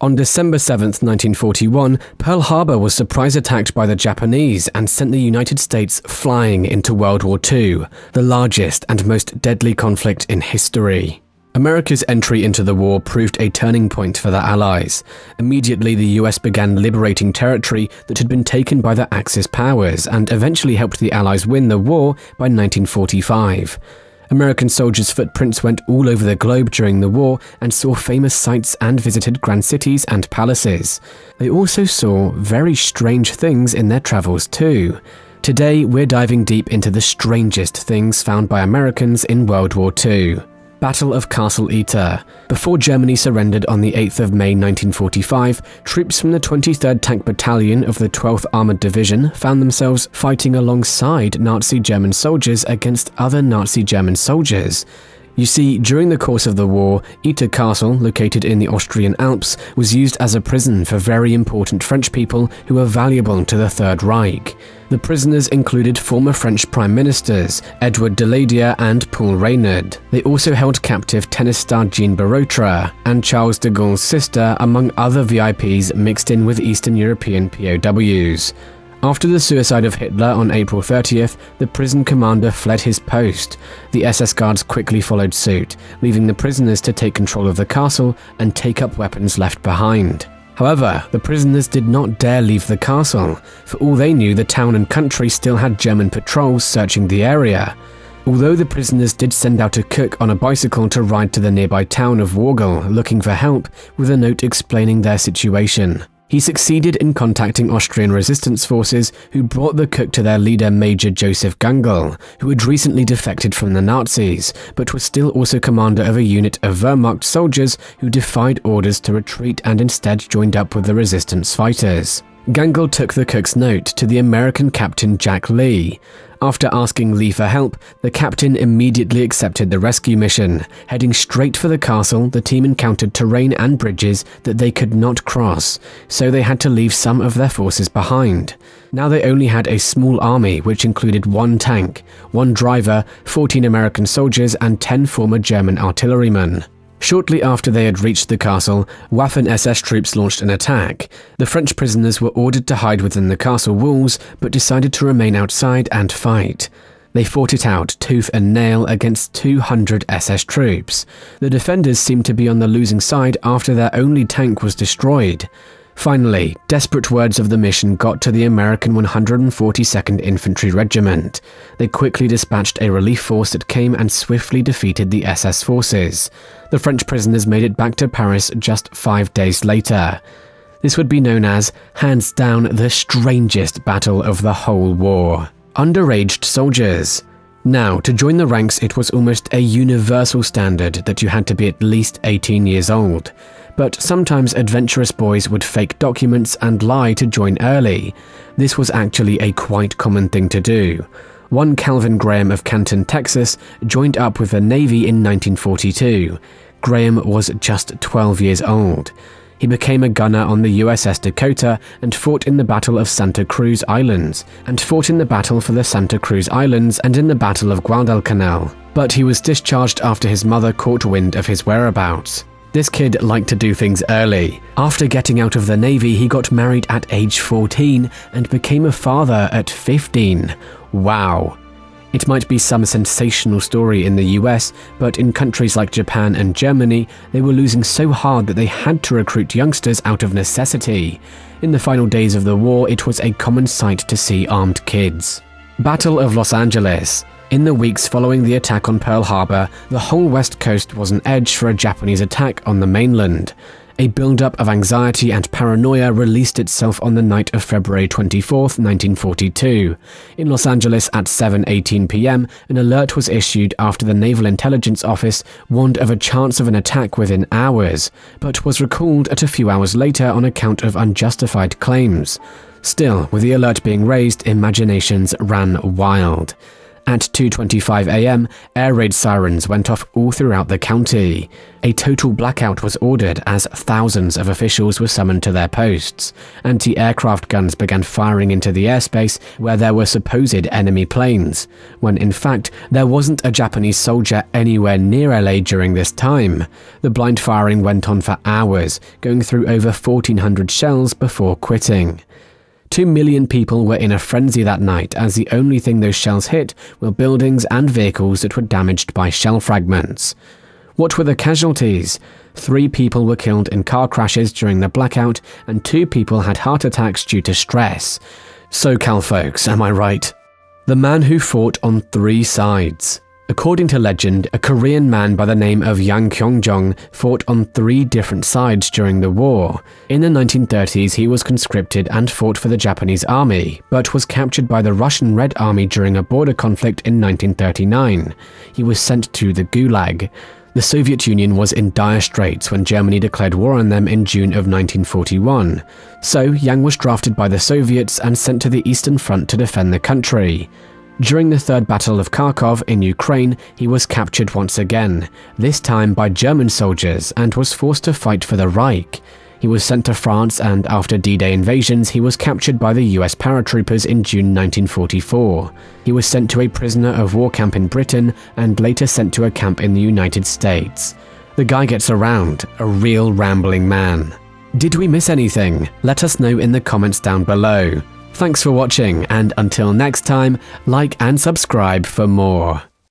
On December 7, 1941, Pearl Harbor was surprise attacked by the Japanese and sent the United States flying into World War II, the largest and most deadly conflict in history. America's entry into the war proved a turning point for the Allies. Immediately, the US began liberating territory that had been taken by the Axis powers and eventually helped the Allies win the war by 1945. American soldiers' footprints went all over the globe during the war and saw famous sights and visited grand cities and palaces. They also saw very strange things in their travels too. Today, we're diving deep into the strangest things found by Americans in World War II. Battle of Castle Yta. Before Germany surrendered on the 8th of May 1945, troops from the 23rd Tank Battalion of the 12th Armored Division found themselves fighting alongside Nazi German soldiers against other Nazi German soldiers. You see, during the course of the war, Yta Castle, located in the Austrian Alps, was used as a prison for very important French people who were valuable to the Third Reich. The prisoners included former French Prime Ministers Edouard Daladier and Paul Reynaud. They also held captive tennis star Jean Barotra and Charles de Gaulle's sister, among other VIPs mixed in with Eastern European POWs. After the suicide of Hitler on April 30th, the prison commander fled his post. The SS guards quickly followed suit, leaving the prisoners to take control of the castle and take up weapons left behind. However, the prisoners did not dare leave the castle. For all they knew, the town and country still had German patrols searching the area. Although the prisoners did send out a cook on a bicycle to ride to the nearby town of Wargl looking for help, with a note explaining their situation. He succeeded in contacting Austrian resistance forces, who brought the cook to their leader Major Joseph Gangl, who had recently defected from the Nazis, but was still also commander of a unit of Wehrmacht soldiers who defied orders to retreat and instead joined up with the resistance fighters. Gangl took the cook's note to the American captain Jack Lee. After asking Lee for help, the captain immediately accepted the rescue mission. Heading straight for the castle, the team encountered terrain and bridges that they could not cross, so they had to leave some of their forces behind. Now they only had a small army which included 1 tank, 1 driver, 14 American soldiers and 10 former German artillerymen. Shortly after they had reached the castle, Waffen-SS troops launched an attack. The French prisoners were ordered to hide within the castle walls, but decided to remain outside and fight. They fought it out tooth and nail against 200 SS troops. The defenders seemed to be on the losing side after their only tank was destroyed. Finally, desperate words of the mission got to the American 142nd Infantry Regiment. They quickly dispatched a relief force that came and swiftly defeated the SS forces. The French prisoners made it back to Paris just 5 days later. This would be known as, hands down, the strangest battle of the whole war. Underaged Soldiers. Now, to join the ranks, it was almost a universal standard that you had to be at least 18 years old. But sometimes adventurous boys would fake documents and lie to join early. This was actually a quite common thing to do. One Calvin Graham of Canton, Texas, joined up with the Navy in 1942. Graham was just 12 years old. He became a gunner on the USS Dakota and fought in the Battle of Santa Cruz Islands, and fought in the Battle for the Santa Cruz Islands and in the Battle of Guadalcanal. But he was discharged after his mother caught wind of his whereabouts. This kid liked to do things early. After getting out of the Navy, he got married at age 14 and became a father at 15. Wow. It might be some sensational story in the US, but in countries like Japan and Germany, they were losing so hard that they had to recruit youngsters out of necessity. In the final days of the war, it was a common sight to see armed kids. Battle of Los Angeles. In the weeks following the attack on Pearl Harbor, the whole West Coast was an edge for a Japanese attack on the mainland. A build-up of anxiety and paranoia released itself on the night of February 24, 1942. In Los Angeles at 7:18 p.m., an alert was issued after the Naval Intelligence Office warned of a chance of an attack within hours, but was recalled at a few hours later on account of unjustified claims. Still, with the alert being raised, imaginations ran wild. At 2:25 a.m., air raid sirens went off all throughout the county. A total blackout was ordered as thousands of officials were summoned to their posts. Anti-aircraft guns began firing into the airspace where there were supposed enemy planes, when in fact there wasn't a Japanese soldier anywhere near LA during this time. The blind firing went on for hours, going through over 1,400 shells before quitting. 2 million people were in a frenzy that night as the only thing those shells hit were buildings and vehicles that were damaged by shell fragments. What were the casualties? 3 people were killed in car crashes during the blackout and 2 people had heart attacks due to stress. SoCal folks, am I right? The man who fought on 3 sides. According to legend, a Korean man by the name of Yang Kyung-jong fought on 3 different sides during the war. In the 1930s, he was conscripted and fought for the Japanese army, but was captured by the Russian Red Army during a border conflict in 1939. He was sent to the Gulag. The Soviet Union was in dire straits when Germany declared war on them in June of 1941. So Yang was drafted by the Soviets and sent to the Eastern Front to defend the country. During the Third Battle of Kharkov in Ukraine, he was captured once again, this time by German soldiers, and was forced to fight for the Reich. He was sent to France, and after D-Day invasions, he was captured by the US paratroopers in June 1944. He was sent to a prisoner of war camp in Britain, and later sent to a camp in the United States. The guy gets around, a real rambling man. Did we miss anything? Let us know in the comments down below. Thanks for watching, and until next time, like and subscribe for more.